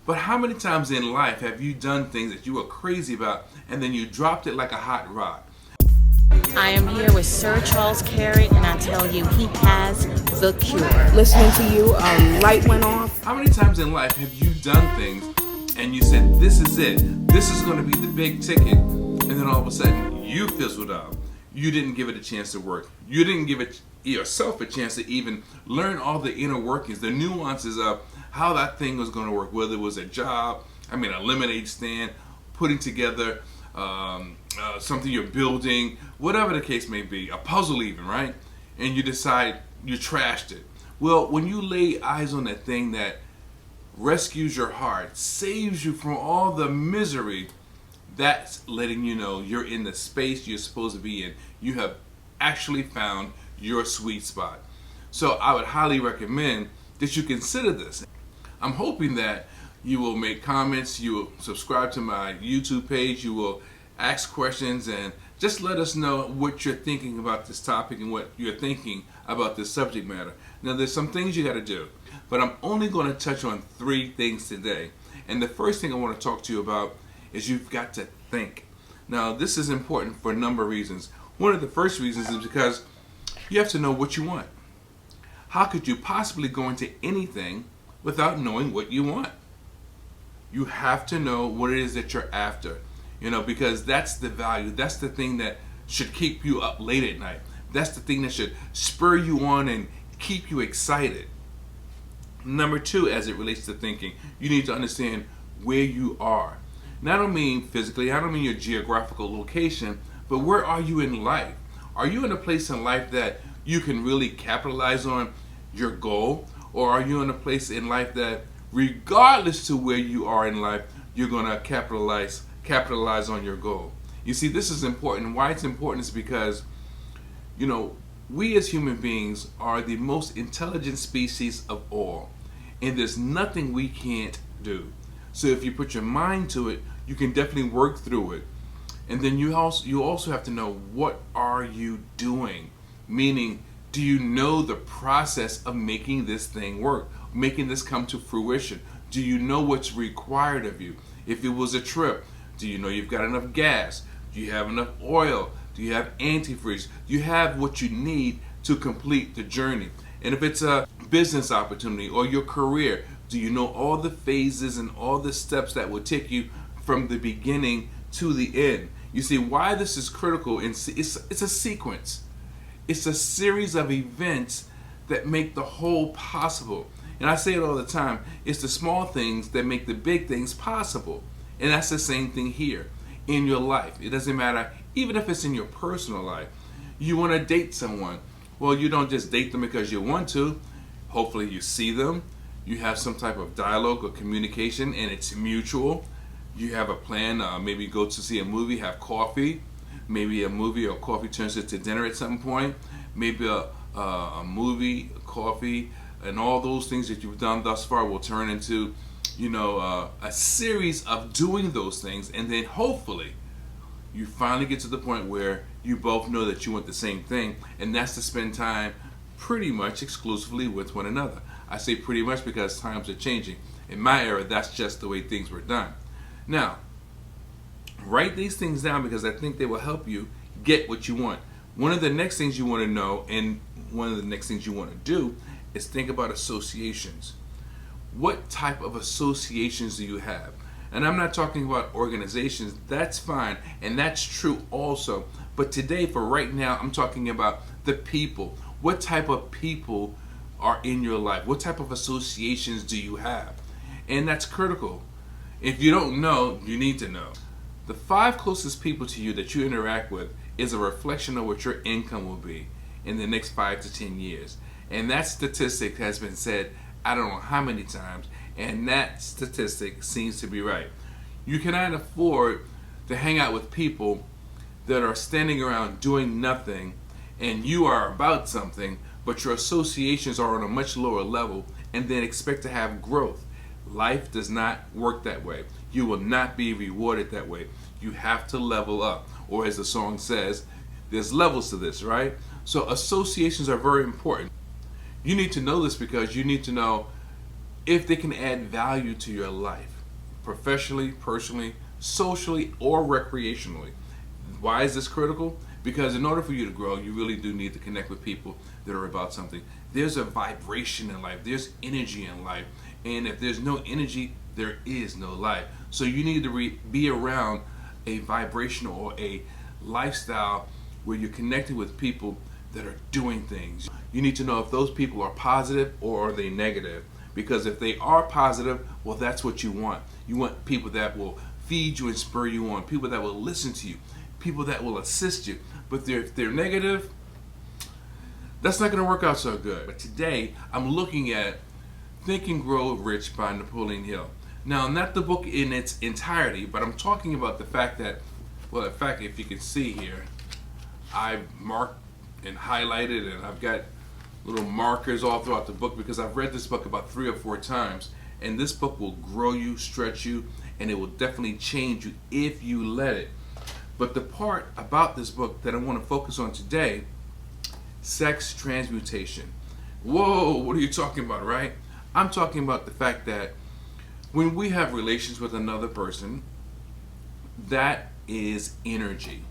But how many times in life have you done things that you were crazy about and then you dropped it like a hot rock? I am here with Sir Charles Carey, and I tell you, he has the cure. Listening to you, light went off. How many times in life have you done things and you said, this is it, this is going to be the big ticket, and then all of a sudden you fizzled out. You didn't give it a chance to work. You didn't give it yourself a chance to even learn all the inner workings, the nuances of how that thing was going to work, whether it was a job, a lemonade stand, putting together something you're building, whatever the case may be, a puzzle even, right? And you decide you trashed it. Well, when you lay eyes on that thing that rescues your heart, saves you from all the misery, that's letting you know you're in the space you're supposed to be in. You have actually found your sweet spot. So I would highly recommend that you consider this. I'm hoping that you will make comments, you will subscribe to my YouTube page, you will ask questions, and just let us know what you're thinking about this topic and what you're thinking about this subject matter. Now, there's some things you got to do, but I'm only going to touch on 3 things today. And the first thing I want to talk to you about is you've got to think. Now, this is important for a number of reasons. One of the first reasons is because you have to know what you want. How could you possibly go into anything without knowing what you want? You have to know what it is that you're after, because that's the value. That's the thing that should keep you up late at night. That's the thing that should spur you on and keep you excited. Number 2, as it relates to thinking, you need to understand where you are. And I don't mean physically, I don't mean your geographical location, but where are you in life? Are you in a place in life that you can really capitalize on your goal? Or are you in a place in life that regardless to where you are in life, you're going to capitalize on your goal? You see, this is important. Why it's important is because, we as human beings are the most intelligent species of all. And there's nothing we can't do. So if you put your mind to it, you can definitely work through it. And then you also have to know, what are you doing? Meaning, do you know the process of making this thing work, making this come to fruition? Do you know what's required of you? If it was a trip, do you know you've got enough gas? Do you have enough oil? Do you have antifreeze? Do you have what you need to complete the journey? And if it's a business opportunity or your career, do you know all the phases and all the steps that will take you from the beginning to the end? You see, why this is critical, it's a sequence. It's a series of events that make the whole possible. And I say it all the time, it's the small things that make the big things possible. And that's the same thing here in your life. It doesn't matter, even if it's in your personal life. You want to date someone. Well, you don't just date them because you want to. Hopefully you see them. You have some type of dialogue or communication, and it's mutual. You have a plan, maybe go to see a movie, have coffee. Maybe a movie or coffee turns into dinner at some point. Maybe a movie, coffee, and all those things that you've done thus far will turn into, a series of doing those things. And then hopefully you finally get to the point where you both know that you want the same thing. And that's to spend time pretty much exclusively with one another. I say pretty much because times are changing. In my era, that's just the way things were done. Now, write these things down because I think they will help you get what you want. One of the next things you want to know, and one of the next things you want to do, is think about associations. What type of associations do you have? And I'm not talking about organizations. That's fine, and that's true also. But today, for right now, I'm talking about the people. What type of people are in your life? What type of associations do you have? And that's critical. If you don't know, you need to know. The 5 closest people to you that you interact with is a reflection of what your income will be in the next 5 to 10 years. And that statistic has been said I don't know how many times, and that statistic seems to be right. You cannot afford to hang out with people that are standing around doing nothing and you are about something, but your associations are on a much lower level, and then expect to have growth. Life does not work that way. You will not be rewarded that way. You have to level up. Or as the song says, there's levels to this, right? So associations are very important. You need to know this because you need to know if they can add value to your life, professionally, personally, socially, or recreationally. Why is this critical? Because in order for you to grow, you really do need to connect with people that are about something. There's a vibration in life. There's energy in life. And if there's no energy, there is no life. So you need to be around a vibration or a lifestyle where you're connected with people that are doing things. You need to know if those people are positive or are they negative. Because if they are positive, well, that's what you want. You want people that will feed you and spur you on, people that will listen to you, people that will assist you. But if they're negative, that's not going to work out so good. But today, I'm looking at Think and Grow Rich by Napoleon Hill. Now, not the book in its entirety, but I'm talking about the fact that, well, in fact, if you can see here, I've marked and highlighted, and I've got little markers all throughout the book because I've read this book about 3 or 4 times, and this book will grow you, stretch you, and it will definitely change you if you let it. But the part about this book that I want to focus on today, sex transmutation. Whoa, what are you talking about, right? I'm talking about the fact that when we have relations with another person, that is energy.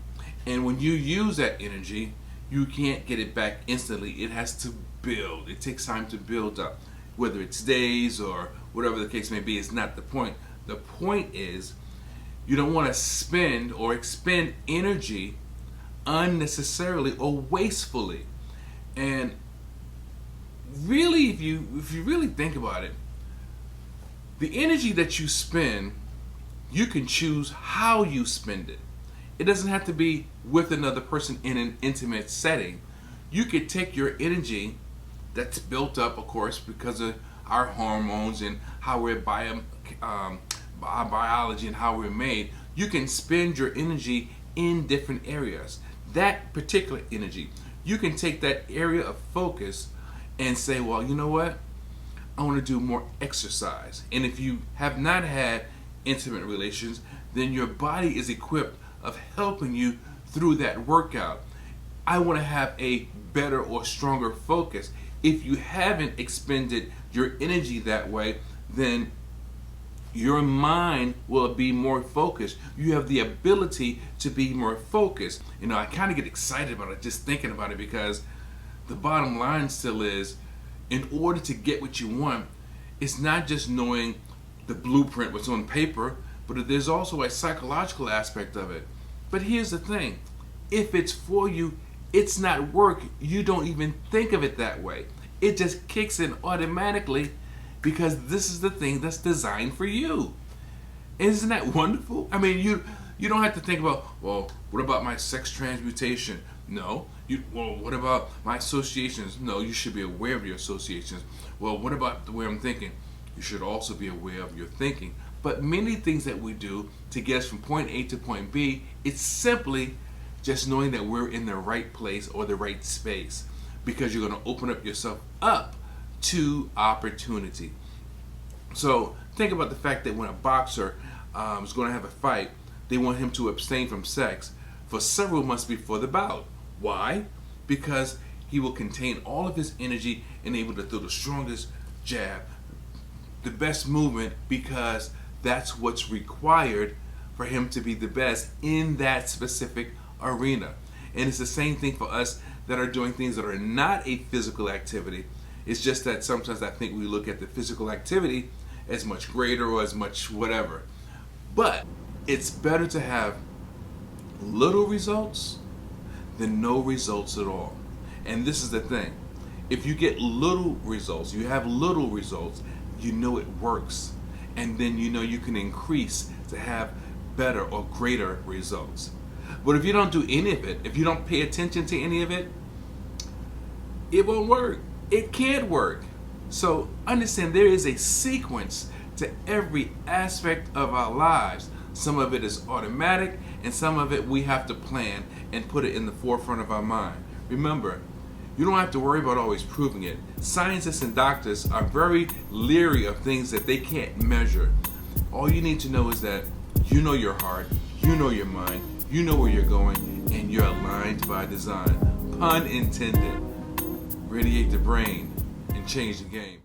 And when you use that energy, you can't get it back instantly. It has to build. It takes time to build up. Whether it's days or whatever the case may be, it's not the point. The point is you don't want to spend or expend energy unnecessarily or wastefully. And really, if you really think about it, the energy that you spend, you can choose how you spend it. It doesn't have to be with another person in an intimate setting. You could take your energy that's built up, of course, because of our hormones and how we're biology and how we're made. You can spend your energy in different areas. That particular energy, you can take that area of focus and say, well, you know what? I want to do more exercise. And if you have not had intimate relations, then your body is equipped of helping you through that workout. I want to have a better or stronger focus. If you haven't expended your energy that way, then your mind will be more focused. You have the ability to be more focused. You know, I kind of get excited about it just thinking about it, because the bottom line still is, in order to get what you want, it's not just knowing the blueprint, what's on paper, but there's also a psychological aspect of it. But here's the thing, if it's for you, it's not work. You don't even think of it that way. It just kicks in automatically because this is the thing that's designed for you. Isn't that wonderful? I mean, you don't have to think about, well, what about my sex transmutation? No. Well, what about my associations? No, you should be aware of your associations. Well, what about the way I'm thinking? You should also be aware of your thinking. But many things that we do to get us from point A to point B, it's simply just knowing that we're in the right place or the right space, because you're going to open up yourself up to opportunity. So think about the fact that when a boxer is going to have a fight, they want him to abstain from sex for several months before the bout. Why? Because he will contain all of his energy and able to throw the strongest jab, the best movement, because that's what's required for him to be the best in that specific arena. And it's the same thing for us that are doing things that are not a physical activity. It's just that sometimes I think we look at the physical activity as much greater or as much whatever. But it's better to have little results than no results at all. And this is the thing. If you get little results, you have little results, you know it works. And then you know you can increase to have better or greater results. But if you don't do any of it, if you don't pay attention to any of it, it won't work. It can't work. So understand there is a sequence to every aspect of our lives. Some of it is automatic, and some of it we have to plan and put it in the forefront of our mind. Remember, you don't have to worry about always proving it. Scientists and doctors are very leery of things that they can't measure. All you need to know is that you know your heart, you know your mind, you know where you're going, and you're aligned by design. Pun intended. Radiate the brain and change the game.